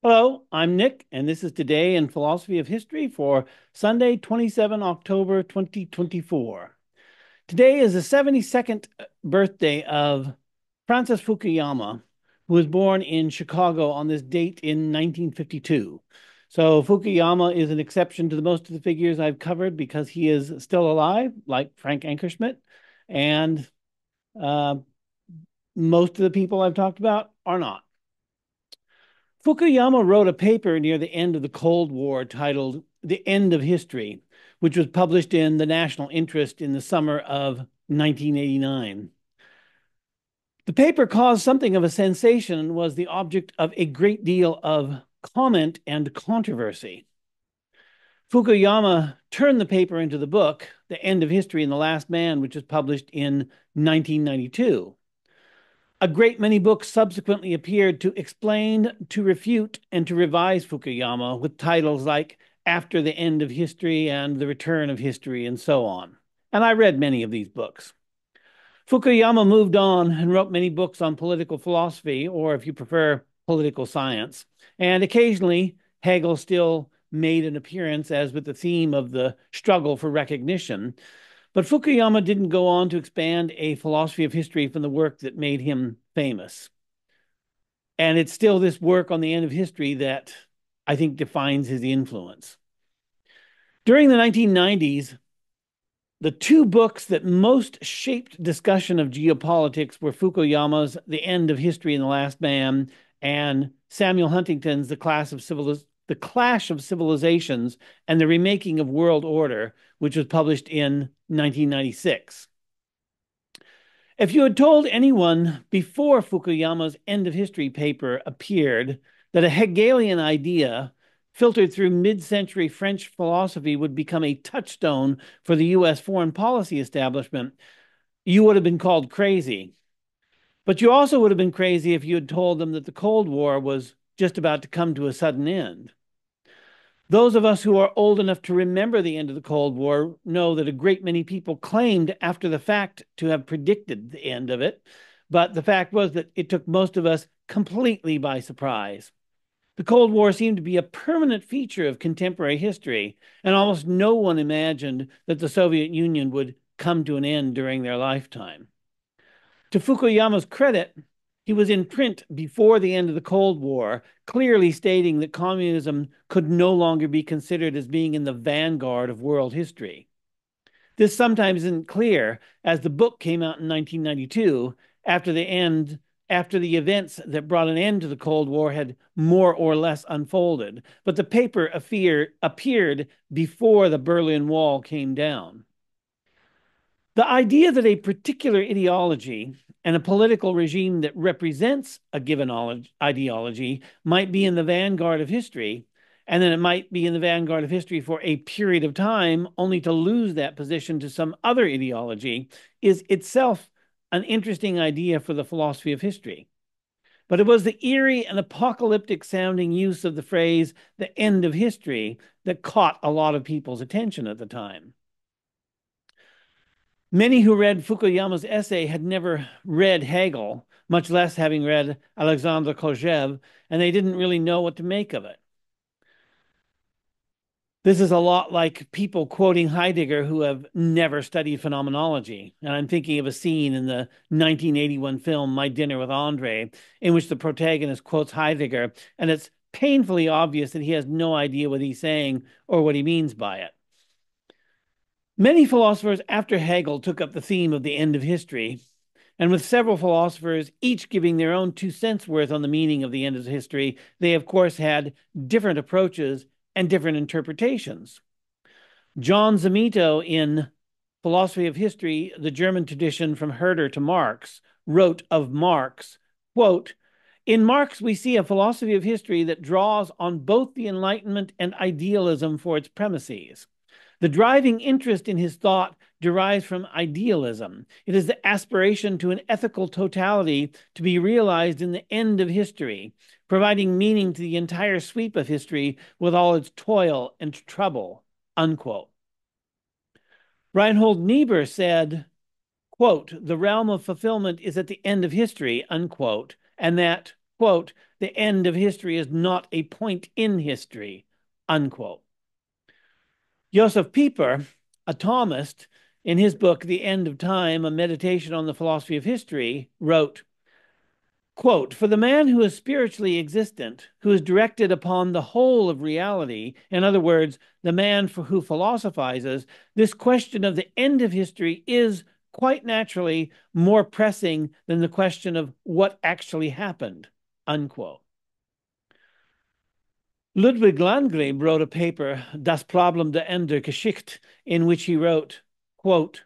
Hello, I'm Nick, and this is Today in Philosophy of History for Sunday, 27 October 2024. Today is the 72nd birthday of Francis Fukuyama, who was born in Chicago on this date in 1952. So Fukuyama is an exception to the most of the figures I've covered because he is still alive, like Frank Ankerschmidt, and uh, most of the people I've talked about are not. Fukuyama wrote a paper near the end of the Cold War titled The End of History, which was published in The National Interest in the summer of 1989. The paper caused something of a sensation and was the object of a great deal of comment and controversy. Fukuyama turned the paper into the book, The End of History and the Last Man, which was published in 1992. A great many books subsequently appeared to explain, to refute, and to revise Fukuyama with titles like After the End of History and The Return of History, and so on. And I read many of these books. Fukuyama moved on and wrote many books on political philosophy, or if you prefer, political science. And occasionally, Hegel still made an appearance, as with the theme of the struggle for recognition. But Fukuyama didn't go on to expand a philosophy of history from the work that made him famous. And it's still this work on the end of history that I think defines his influence. During the 1990s, the two books that most shaped discussion of geopolitics were Fukuyama's The End of History and the Last Man and Samuel Huntington's The Clash of Civilizations and the Remaking of World Order, which was published in 1996. If you had told anyone before Fukuyama's End of History paper appeared that a Hegelian idea filtered through mid-century French philosophy would become a touchstone for the U.S. foreign policy establishment, you would have been called crazy. But you also would have been crazy if you had told them that the Cold War was just about to come to a sudden end. Those of us who are old enough to remember the end of the Cold War know that a great many people claimed after the fact to have predicted the end of it, but the fact was that it took most of us completely by surprise. The Cold War seemed to be a permanent feature of contemporary history, and almost no one imagined that the Soviet Union would come to an end during their lifetime. To Fukuyama's credit, he was in print before the end of the Cold War, clearly stating that communism could no longer be considered as being in the vanguard of world history. This sometimes isn't clear, as the book came out in 1992 after the events that brought an end to the Cold War had more or less unfolded, but the paper appeared before the Berlin Wall came down. The idea that a particular ideology and a political regime that represents a given ideology might be in the vanguard of history, and then it might be in the vanguard of history for a period of time, only to lose that position to some other ideology, is itself an interesting idea for the philosophy of history. But it was the eerie and apocalyptic sounding use of the phrase the end of history that caught a lot of people's attention at the time. Many who read Fukuyama's essay had never read Hegel, much less having read Alexander Kojève, and they didn't really know what to make of it. This is a lot like people quoting Heidegger who have never studied phenomenology. And I'm thinking of a scene in the 1981 film My Dinner with Andre, in which the protagonist quotes Heidegger, and it's painfully obvious that he has no idea what he's saying or what he means by it. Many philosophers after Hegel took up the theme of the end of history, and with several philosophers each giving their own 2 cents worth on the meaning of the end of history, they of course had different approaches and different interpretations. John Zamito, in Philosophy of History, the German tradition from Herder to Marx, wrote of Marx, quote, "In Marx, we see a philosophy of history that draws on both the Enlightenment and idealism for its premises. The driving interest in his thought derives from idealism. It is the aspiration to an ethical totality to be realized in the end of history, providing meaning to the entire sweep of history with all its toil and trouble," unquote. Reinhold Niebuhr said, quote, "The realm of fulfillment is at the end of history," unquote, and that, quote, the end of history is not a point in history, unquote. Joseph Pieper, a Thomist, in his book, The End of Time, A Meditation on the Philosophy of History, wrote, quote, for the man who is spiritually existent, who is directed upon the whole of reality, in other words, the man who philosophizes, this question of the end of history is quite naturally more pressing than the question of what actually happened, unquote. Ludwig Landgren wrote a paper, Das Problem der Ende Geschichte, in which he wrote, quote,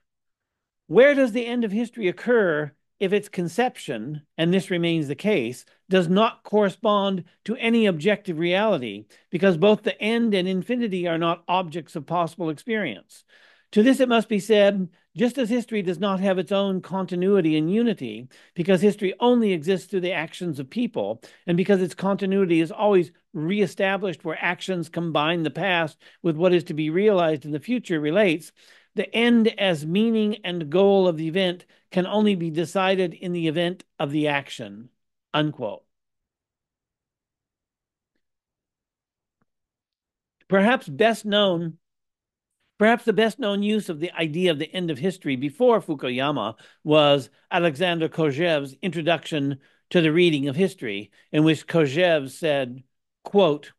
where does the end of history occur if its conception, and this remains the case, does not correspond to any objective reality, because both the end and infinity are not objects of possible experience? To this it must be said, just as history does not have its own continuity and unity, because history only exists through the actions of people, and because its continuity is always reestablished where actions combine the past with what is to be realized in the future relates, the end as meaning and goal of the event can only be decided in the event of the action, unquote. Perhaps the best known use of the idea of the end of history before Fukuyama was Alexander Kojève's introduction to the reading of history, in which Kojève said, quote,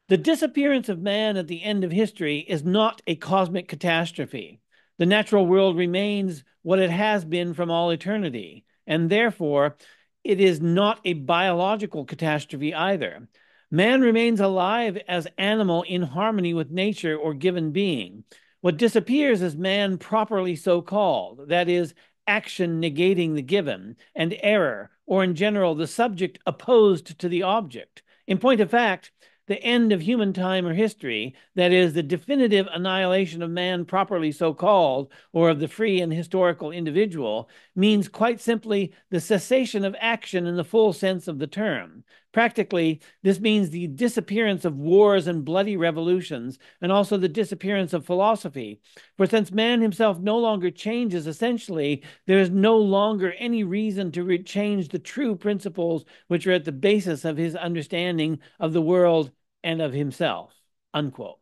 the disappearance of man at the end of history is not a cosmic catastrophe. The natural world remains what it has been from all eternity, and therefore it is not a biological catastrophe either. Man remains alive as animal in harmony with nature or given being. What disappears is man properly so called, that is, action negating the given, and error, or in general, the subject opposed to the object. In point of fact, the end of human time or history, that is, the definitive annihilation of man properly so called, or of the free and historical individual, means quite simply the cessation of action in the full sense of the term. Practically, this means the disappearance of wars and bloody revolutions, and also the disappearance of philosophy. For since man himself no longer changes essentially, there is no longer any reason to change the true principles which are at the basis of his understanding of the world and of himself, unquote.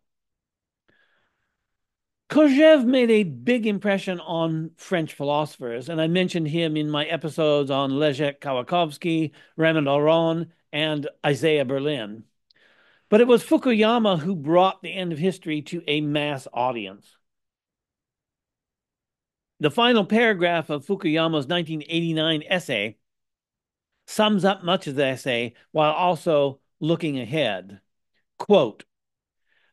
Kojève made a big impression on French philosophers, and I mentioned him in my episodes on Leszek Kołakowski, Raymond Aron, and Isaiah Berlin. But it was Fukuyama who brought the end of history to a mass audience. The final paragraph of Fukuyama's 1989 essay sums up much of the essay while also looking ahead. Quote,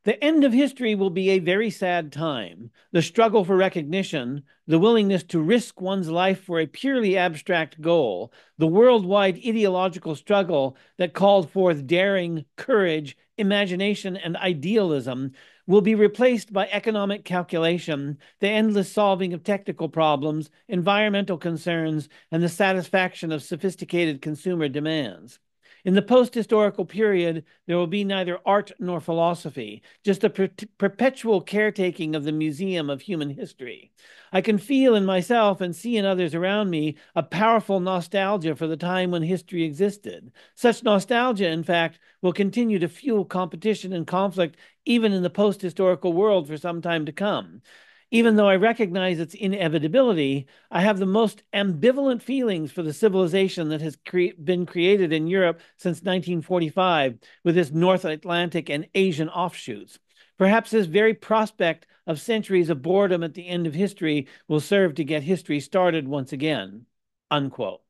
the end of history will be a very sad time. The struggle for recognition, the willingness to risk one's life for a purely abstract goal, the worldwide ideological struggle that called forth daring, courage, imagination, and idealism will be replaced by economic calculation, the endless solving of technical problems, environmental concerns, and the satisfaction of sophisticated consumer demands. In the post-historical period, there will be neither art nor philosophy, just a perpetual caretaking of the museum of human history. I can feel in myself and see in others around me a powerful nostalgia for the time when history existed. Such nostalgia, in fact, will continue to fuel competition and conflict even in the post-historical world for some time to come. Even though I recognize its inevitability, I have the most ambivalent feelings for the civilization that has been created in Europe since 1945 with its North Atlantic and Asian offshoots. Perhaps this very prospect of centuries of boredom at the end of history will serve to get history started once again, unquote.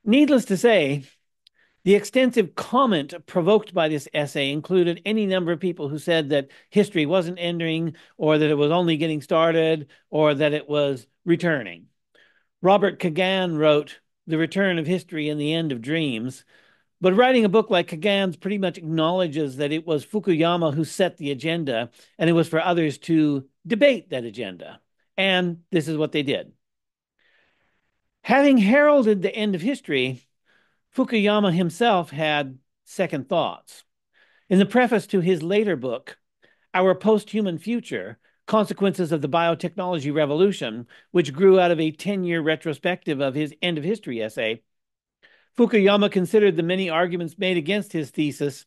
Needless to say, the extensive comment provoked by this essay included any number of people who said that history wasn't ending, or that it was only getting started, or that it was returning. Robert Kagan wrote The Return of History and the End of Dreams, but writing a book like Kagan's pretty much acknowledges that it was Fukuyama who set the agenda, and it was for others to debate that agenda. And this is what they did. Having heralded the end of history, Fukuyama himself had second thoughts. In the preface to his later book, Our Post-Human Future, Consequences of the Biotechnology Revolution, which grew out of a 10-year retrospective of his end of history essay, Fukuyama considered the many arguments made against his thesis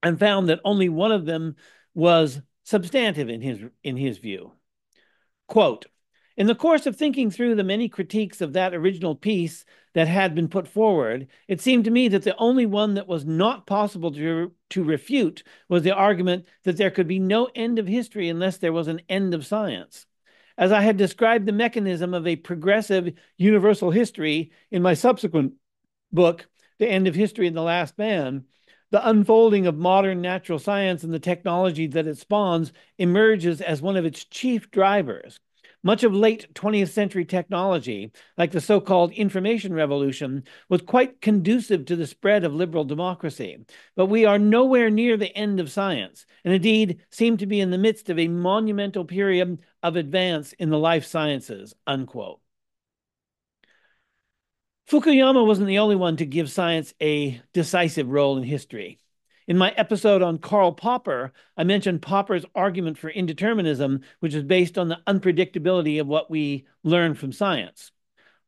and found that only one of them was substantive in his view. Quote, in the course of thinking through the many critiques of that original piece that had been put forward, it seemed to me that the only one that was not possible to refute was the argument that there could be no end of history unless there was an end of science. As I had described the mechanism of a progressive universal history in my subsequent book, The End of History and the Last Man, the unfolding of modern natural science and the technology that it spawns emerges as one of its chief drivers. Much of late 20th century technology, like the so-called information revolution, was quite conducive to the spread of liberal democracy. But we are nowhere near the end of science, and indeed seem to be in the midst of a monumental period of advance in the life sciences, unquote. Fukuyama wasn't the only one to give science a decisive role in history. In my episode on Karl Popper, I mentioned Popper's argument for indeterminism, which is based on the unpredictability of what we learn from science.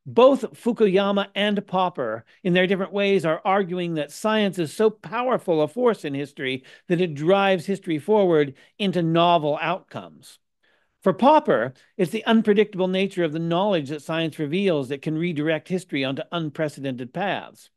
Both Fukuyama and Popper, in their different ways, are arguing that science is so powerful a force in history that it drives history forward into novel outcomes. For Popper, it's the unpredictable nature of the knowledge that science reveals that can redirect history onto unprecedented paths.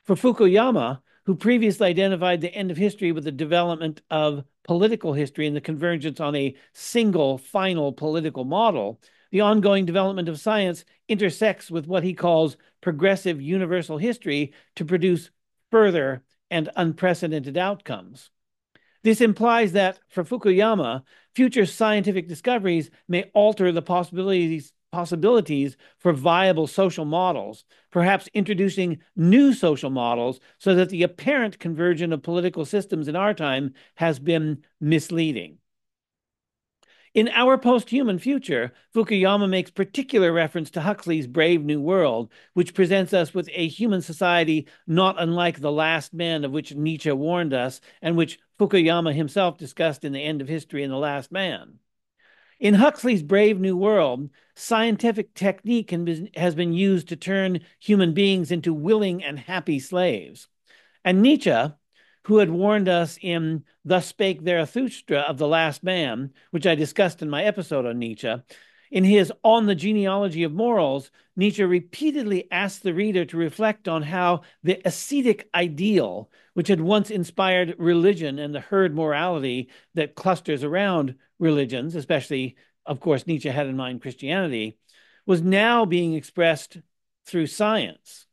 For Fukuyama, who previously identified the end of history with the development of political history and the convergence on a single final political model, the ongoing development of science intersects with what he calls progressive universal history to produce further and unprecedented outcomes. This implies that, for Fukuyama, future scientific discoveries may alter the possibilities for viable social models, perhaps introducing new social models so that the apparent convergence of political systems in our time has been misleading. In Our Post-Human Future, Fukuyama makes particular reference to Huxley's Brave New World, which presents us with a human society not unlike the last man of which Nietzsche warned us and which Fukuyama himself discussed in The End of History and the Last Man. In Huxley's Brave New World, scientific technique has been used to turn human beings into willing and happy slaves. And Nietzsche, who had warned us in Thus Spake Zarathustra of the Last Man, which I discussed in my episode on Nietzsche, in his On the Genealogy of Morals, Nietzsche repeatedly asked the reader to reflect on how the ascetic ideal, which had once inspired religion and the herd morality that clusters around religions, especially, of course, Nietzsche had in mind Christianity, was now being expressed through science.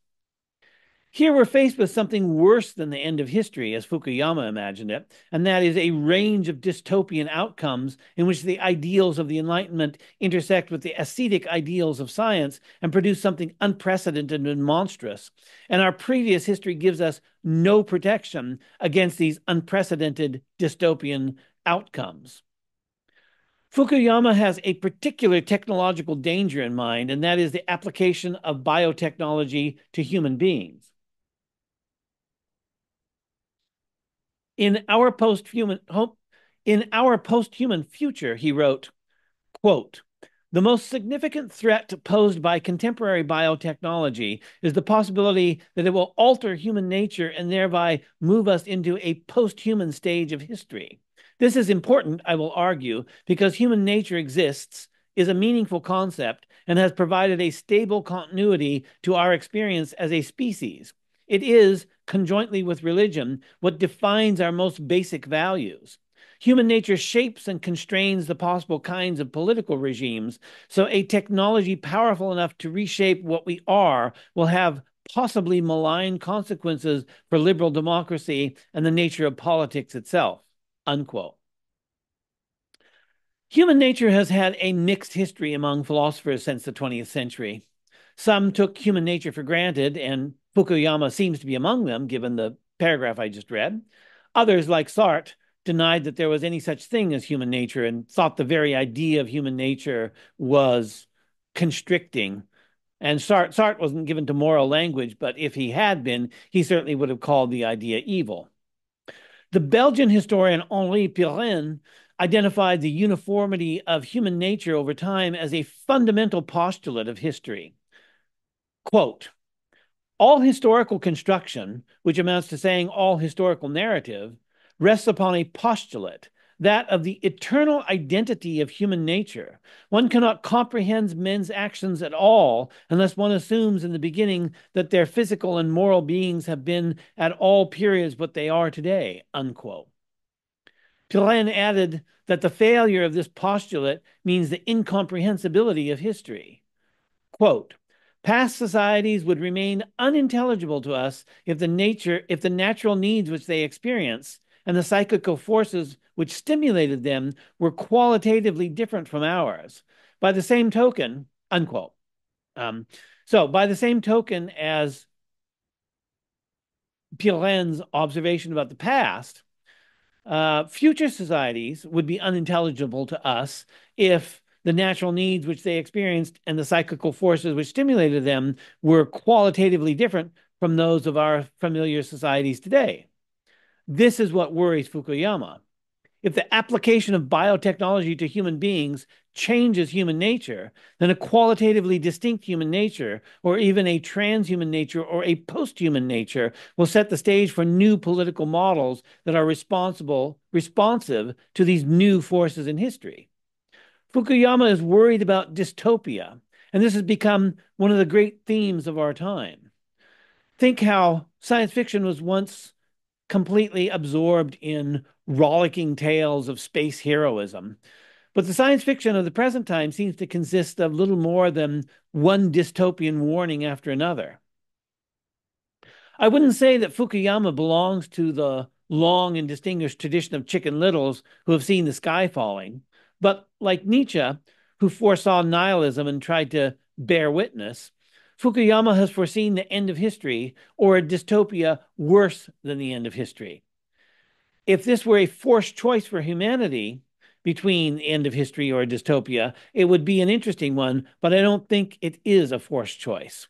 Here we're faced with something worse than the end of history, as Fukuyama imagined it, and that is a range of dystopian outcomes in which the ideals of the Enlightenment intersect with the ascetic ideals of science and produce something unprecedented and monstrous. And our previous history gives us no protection against these unprecedented dystopian outcomes. Fukuyama has a particular technological danger in mind, and that is the application of biotechnology to human beings. In Our Post-Human Future, he wrote, quote, the most significant threat posed by contemporary biotechnology is the possibility that it will alter human nature and thereby move us into a post-human stage of history. This is important, I will argue, because human nature exists, is a meaningful concept, and has provided a stable continuity to our experience as a species. It is, conjointly with religion, what defines our most basic values. Human nature shapes and constrains the possible kinds of political regimes, so a technology powerful enough to reshape what we are will have possibly malign consequences for liberal democracy and the nature of politics itself, unquote. Human nature has had a mixed history among philosophers since the 20th century. Some took human nature for granted, and Fukuyama seems to be among them, given the paragraph I just read. Others, like Sartre, denied that there was any such thing as human nature and thought the very idea of human nature was constricting. And Sartre wasn't given to moral language, but if he had been, he certainly would have called the idea evil. The Belgian historian Henri Pirenne identified the uniformity of human nature over time as a fundamental postulate of history. Quote, All historical construction, which amounts to saying all historical narrative, rests upon a postulate, that of the eternal identity of human nature. One cannot comprehend men's actions at all unless one assumes in the beginning that their physical and moral beings have been at all periods what they are today, unquote. Pillen added that the failure of this postulate means the incomprehensibility of history. Quote, past societies would remain unintelligible to us if the natural needs which they experience and the psychical forces which stimulated them were qualitatively different from ours. By the same token, unquote. So by the same token as Pillen's observation about the past, future societies would be unintelligible to us if the natural needs which they experienced and the psychical forces which stimulated them were qualitatively different from those of our familiar societies today. This is what worries Fukuyama. If the application of biotechnology to human beings changes human nature, then a qualitatively distinct human nature, or even a transhuman nature or a post-human nature, will set the stage for new political models that are responsive to these new forces in history. Fukuyama is worried about dystopia, and this has become one of the great themes of our time. Think how science fiction was once completely absorbed in rollicking tales of space heroism. But the science fiction of the present time seems to consist of little more than one dystopian warning after another. I wouldn't say that Fukuyama belongs to the long and distinguished tradition of Chicken Littles who have seen the sky falling, but like Nietzsche, who foresaw nihilism and tried to bear witness, Fukuyama has foreseen the end of history, or a dystopia worse than the end of history. If this were a forced choice for humanity between the end of history or a dystopia, it would be an interesting one, but I don't think it is a forced choice.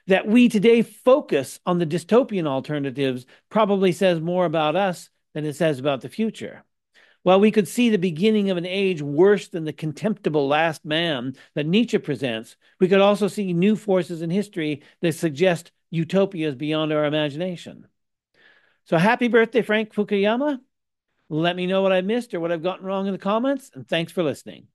That we today focus on the dystopian alternatives probably says more about us than it says about the future. While we could see the beginning of an age worse than the contemptible last man that Nietzsche presents, we could also see new forces in history that suggest utopias beyond our imagination. So happy birthday, Frank Fukuyama. Let me know what I missed or what I've gotten wrong in the comments, and thanks for listening.